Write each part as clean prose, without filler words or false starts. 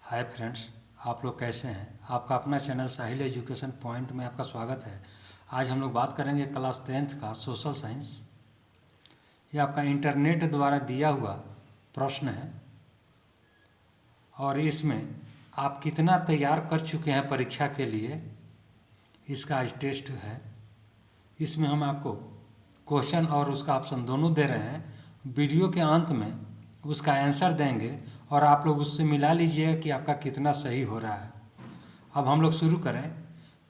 Hi friends, आप लोग कैसे हैं। आपका अपना चैनल साहिल एजुकेशन पॉइंट में आपका स्वागत है। आज हम लोग बात करेंगे क्लास 10th का सोशल साइंस। ये आपका इंटरनेट द्वारा दिया हुआ प्रश्न है और इसमें आप कितना तैयार कर चुके हैं परीक्षा के लिए, इसका आज टेस्ट है। इसमें हम आपको क्वेश्चन और उसका ऑप्शन दोनों दे रहे हैं। वीडियो के अंत में उसका आंसर देंगे और आप लोग उससे मिला लीजिएगा कि आपका कितना सही हो रहा है। अब हम लोग शुरू करें।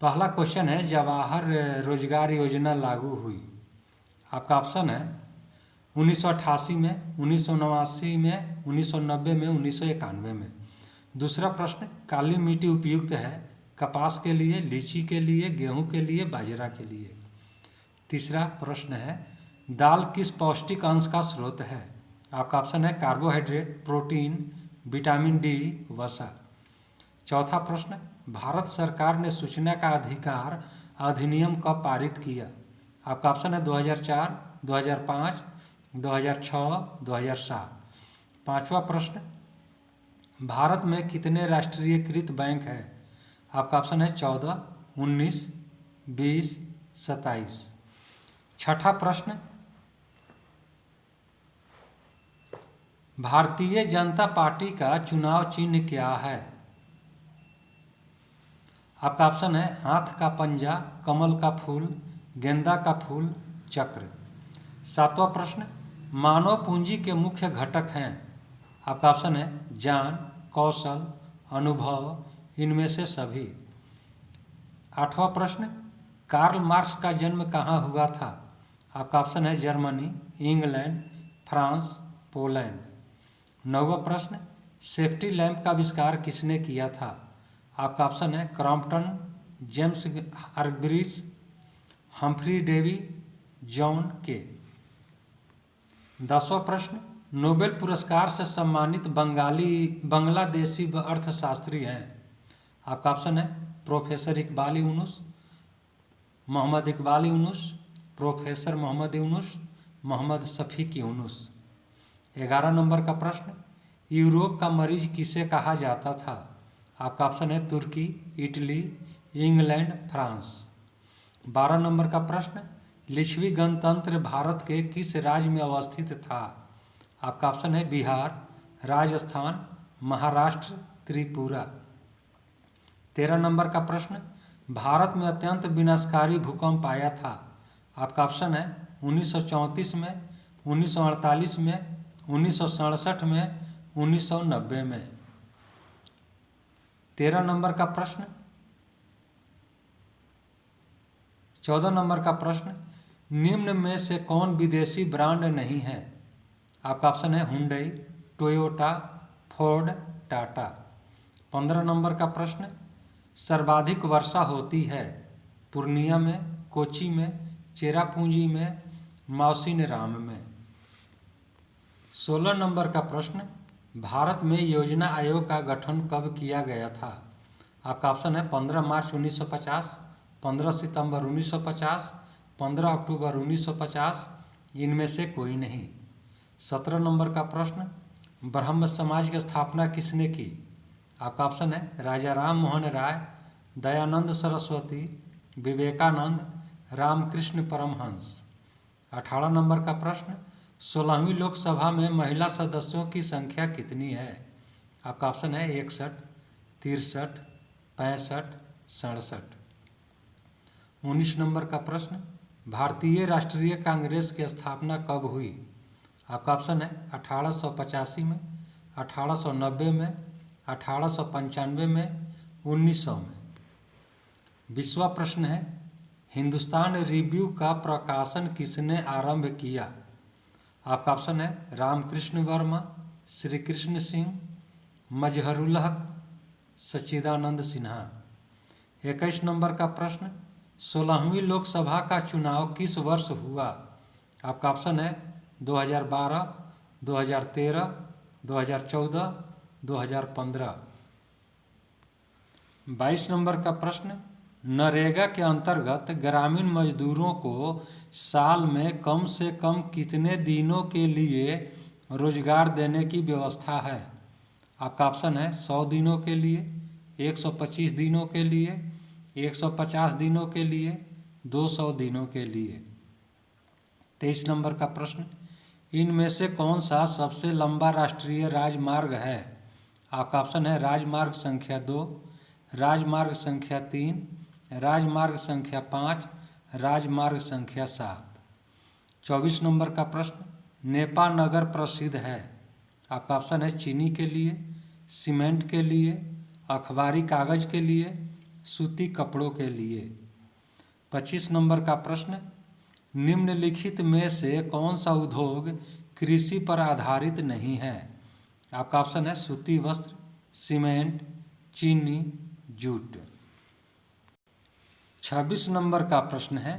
पहला क्वेश्चन है, जवाहर रोजगार योजना लागू हुई। आपका ऑप्शन है 1988 में, 1989 में, 1990 में, 1991 में। दूसरा प्रश्न, काली मिट्टी उपयुक्त है कपास के लिए, लीची के लिए, गेहूं के लिए, बाजरा के लिए। तीसरा प्रश्न है, दाल किस पौष्टिक अंश का स्रोत है। आपका ऑप्शन है कार्बोहाइड्रेट, प्रोटीन, विटामिन डी, वसा। चौथा प्रश्न, भारत सरकार ने सूचना का अधिकार अधिनियम कब पारित किया। आपका ऑप्शन है 2004, 2005, 2006, 2007। पांचवा प्रश्न, भारत में कितने राष्ट्रीयकृत बैंक हैं। आपका ऑप्शन है 14, 19, 20, 27। छठा प्रश्न, भारतीय जनता पार्टी का चुनाव चिन्ह क्या है। आपका ऑप्शन है हाथ का पंजा, कमल का फूल, गेंदा का फूल, चक्र। सातवां प्रश्न, मानव पूंजी के मुख्य घटक हैं। आपका ऑप्शन है ज्ञान, कौशल, अनुभव, इनमें से सभी। आठवां प्रश्न, कार्ल मार्क्स का जन्म कहाँ हुआ था। आपका ऑप्शन है जर्मनी, इंग्लैंड, फ्रांस, पोलैंड। नौवां प्रश्न, सेफ्टी लैंप का आविष्कार किसने किया था। आपका ऑप्शन है क्रॉम्पटन, जेम्स आर्गब्रिज, हम्फ्री डेवी, जॉन के। 10वां प्रश्न, नोबेल पुरस्कार से सम्मानित बांग्लादेशी अर्थशास्त्री हैं। आपका ऑप्शन है professor Iqbal Yunus, Mohammad Iqbal Yunus, professor Mohammad Yunus, Mohammad Shafiq Yunus. 11 number का प्रश्न, यूरोप का मरीज किसे कहा जाता था। आपका ऑप्शन है तुर्की, इटली, इंग्लैंड, फ्रांस। 12 नंबर का प्रश्न, लिच्छवी गणतंत्र भारत के किस राज्य में अवस्थित था। आपका ऑप्शन है बिहार, राजस्थान, महाराष्ट्र, त्रिपुरा। 13 नंबर का प्रश्न, भारत में अत्यंत विनाशकारी भूकंप आया था। आपका ऑप्शन है 1934 में, 1948 में, 1967 में, 1990 में। 13 नंबर का प्रश्न। 14 नंबर का प्रश्न, निम्न में से कौन विदेशी ब्रांड नहीं है। आपका ऑप्शन है Hyundai, Toyota, Ford, Tata. 15 number का प्रश्न, सर्वाधिक वर्षा होती है पूर्णिया में, कोची में, चेरापूंजी में, मौसिनराम में। 16 नंबर का प्रश्न, भारत में योजना आयोग का गठन कब किया गया था। आपका ऑप्शन है 15 मार्च 1950, 15 सितंबर 1950, 15 अक्टूबर 1950, इनमें से कोई नहीं। 17 नंबर का प्रश्न, ब्रह्म समाज की स्थापना किसने की। आपका ऑप्शन है राजा राम मोहन राय, दयानंद सरस्वती, विवेकानंद, रामकृष्ण परमहंस। 18 नंबर का प्रश्न, 16वीं लोकसभा में महिला सदस्यों की संख्या कितनी है। आपका ऑप्शन है 61, 63, 65, 67। 19 नंबर का प्रश्न, भारतीय राष्ट्रीय कांग्रेस की स्थापना कब हुई। आपका ऑप्शन है 1885 में, 1890 में, 1895 में, 1900 में। 20वां प्रश्न है, हिंदुस्तान रिव्यू का प्रकाशन किसने आरंभ किया। आपका ऑप्शन है रामकृष्ण वर्मा, श्री कृष्ण सिंह, मजहरुल हक, सच्चिदानंद सिन्हा। 21 नंबर का प्रश्न, 16वीं लोकसभा का चुनाव किस वर्ष हुआ। आपका ऑप्शन है 2012, 2013, 2014, 2015। 22 नंबर का प्रश्न, नरेगा के अंतर्गत ग्रामीण मजदूरों को साल में कम से कम कितने दिनों के लिए रोजगार देने की व्यवस्था है। आपका ऑप्शन है 100 दिनों के लिए, 125 दिनों के लिए, 150 दिनों के लिए, 200 दिनों के लिए। 23 नंबर का प्रश्न, इनमें से कौन सा सबसे लंबा राष्ट्रीय राजमार्ग है? आपका ऑप्शन है राजमार्ग संख्या 2, राजमार्ग संख्या 3, राजमार्ग संख्या 5, राजमार्ग संख्या 7। 24 नंबर का प्रश्न, नेपा नगर प्रसिद्ध है? आपका ऑप्शन है चीनी के लिए, सीमेंट के लिए, अखबारी कागज के लिए, सूती कपड़ों के लिए। 25 नंबर का प्रश्न, निम्नलिखित में से कौन सा उद्योग कृषि पर आधारित नहीं है? आपका ऑप्शन है सूती वस्त्र, सीमेंट, चीनी, जूट। 26 नंबर का प्रश्न है,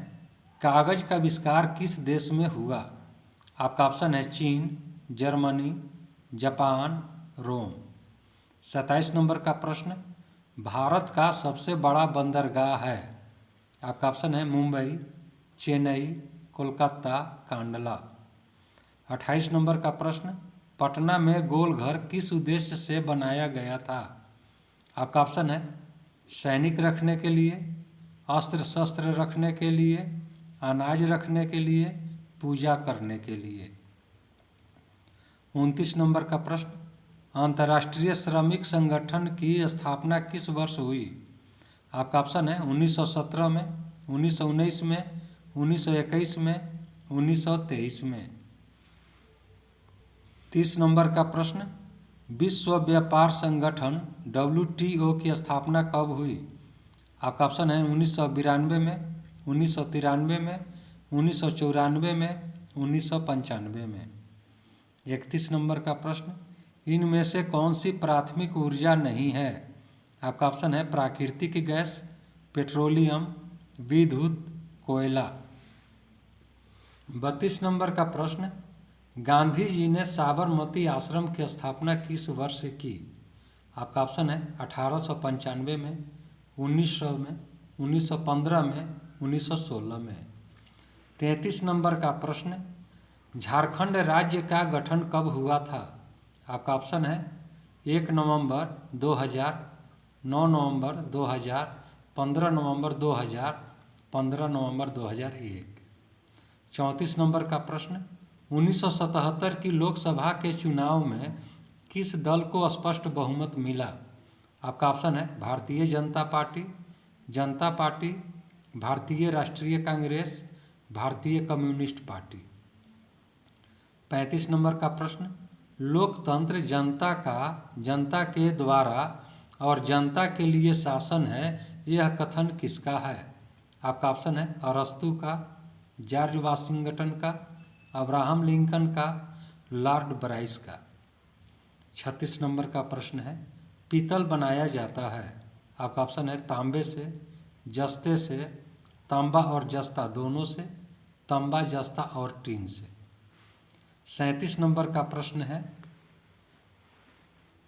कागज का आविष्कार किस देश में हुआ? आपका ऑप्शन है चीन, जर्मनी, जापान, रोम। 27 नंबर का प्रश्न, भारत का सबसे बड़ा बंदरगाह है? आपका ऑप्शन है मुंबई, चेन्नई, कोलकाता, कांडला। 28 नंबर का प्रश्न, पटना में गोल घर किस उद्देश्य से बनाया गया था? आपका ऑप्शन है सैनिक रखने के लिए, अस्त्र शस्त्र रखने के लिए, अनाज रखने के लिए, पूजा करने के लिए। 29 नंबर का प्रश्न, अंतर्राष्ट्रीय श्रमिक संगठन की स्थापना किस वर्ष हुई? आपका ऑप्शन है 1917 में, 1919 में, 1921 में, 1923 में। 30 नंबर का प्रश्न, विश्व व्यापार संगठन WTO की स्थापना कब हुई? आपका ऑप्शन है 1992 में, 1993 में, 1994 में, 1995 में। 31 नंबर का प्रश्न, इनमें से कौन सी प्राथमिक ऊर्जा नहीं है? आपका ऑप्शन है प्राकृतिक गैस, पेट्रोलियम, विद्युत, कोयला। 32 नंबर का प्रश्न, गांधी जी ने साबरमती आश्रम की स्थापना किस वर्ष की? आपका ऑप्शन है 1895 में, 1900 में, 1915 में, 1916 में। 33 नंबर का प्रश्न, झारखंड राज्य का गठन कब हुआ था? आपका ऑप्शन है 1 नवंबर 2000, 9 नवंबर 2000, 15 नवंबर 2000, 15 नवंबर 2001। 34 नंबर का प्रश्न, 1977 की लोकसभा के चुनाव में किस दल को स्पष्ट बहुमत मिला? आपका ऑप्शन है भारतीय जनता पार्टी, जनता पार्टी, भारतीय राष्ट्रीय कांग्रेस, भारतीय कम्युनिस्ट पार्टी। 35 नंबर का प्रश्न, लोकतंत्र जनता के द्वारा और जनता के लिए शासन है, यह कथन किसका है? आपका ऑप्शन है अरस्तू का, जॉर्ज वाशिंगटन का, अब्राहम लिंकन का, लॉर्ड ब्राइस का। 36 नंबर का प्रश्न है, पीतल बनाया जाता है? आपका ऑप्शन है तांबे से, जस्ते से, तांबा और जस्ता दोनों से, तांबा, जस्ता और टीन से। 37 नंबर का प्रश्न है,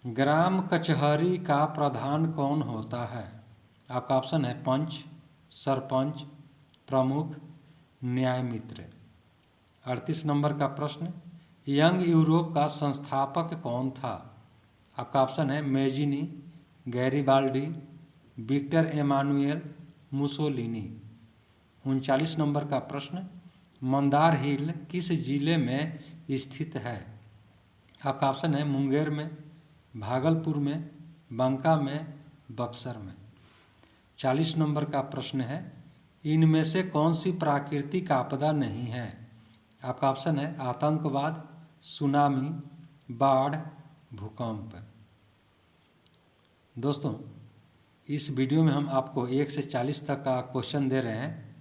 ग्राम कचहरी का प्रधान कौन होता है? आपका ऑप्शन है पंच, सरपंच, प्रमुख, न्याय मित्र। 38 नंबर का प्रश्न, यंग यूरोप का संस्थापक कौन था? आपका ऑप्शन है Mazzini, Garibaldi, Victor Emmanuel, Mussolini. 39 number का प्रश्न, मंदार हिल किस जिले में स्थित है? आपका ऑप्शन है मुंगेर में, भागलपुर में, बांका में, बक्सर में। 40 नंबर का प्रश्न है, इनमें से कौन सी प्राकृतिक आपदा नहीं है? आपका ऑप्शन है आतंकवाद, सुनामी, बाढ़, भूकंप। दोस्तों, इस वीडियो में हम आपको 1 से 40 तक का क्वेश्चन दे रहे हैं,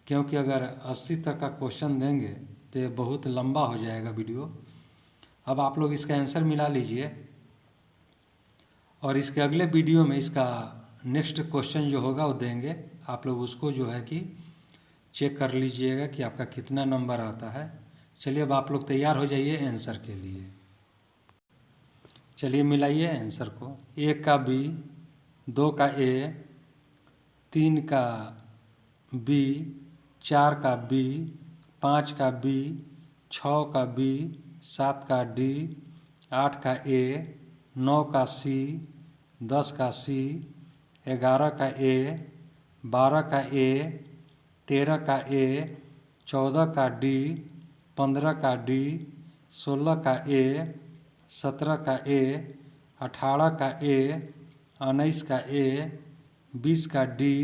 क्योंकि अगर 80 तक का क्वेश्चन देंगे तो बहुत लंबा हो जाएगा वीडियो। अब आप लोग इसका आंसर मिला लीजिए और इसके अगले वीडियो में इसका नेक्स्ट क्वेश्चन जो होगा वो देंगे। आप लोग उसको जो है कि चेक कर लीजिएगा कि आपका कितना नंबर आता है। चलिए, अब आप लोग तैयार हो जाइए आंसर के लिए। चलिए मिलाइए आंसर को। 1 का बी, 2 का ए, 3 का बी, 4 का बी, 5 का बी, 6 का बी, 7 का डी, 8 का ए, 9 का सी, 10 का सी, 11 का ए, 12 का ए, 13 का ए, 14 का डी, 15 का डी, 16 का ए, 17 का ए, 18 का ए, 19 का ए, 20 का डी,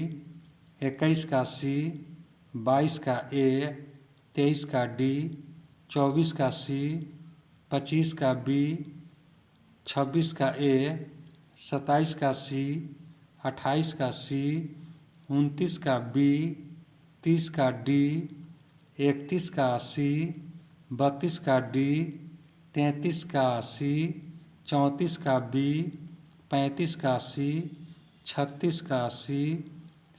21 का सी, 22 का ए, 23 का डी, 24 का सी, 25 का बी, 26 का ए, 27 का सी, 28 का सी, 29 का बी, 30 का डी, 31 का सी, 32 का डी, 33 का सी, 34 का बी, 35 का सी, 36 का सी,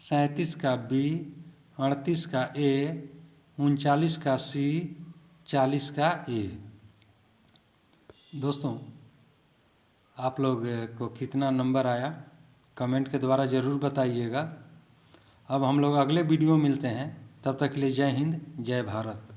37 का बी, 38 का ए, 39 का सी, 40 का ए। दोस्तों, आप लोग को कितना नंबर आया कमेंट के द्वारा ज़रूर बताइएगा। अब हम लोग अगले वीडियो मिलते हैं, तब तक के लिए जय हिंद, जय भारत।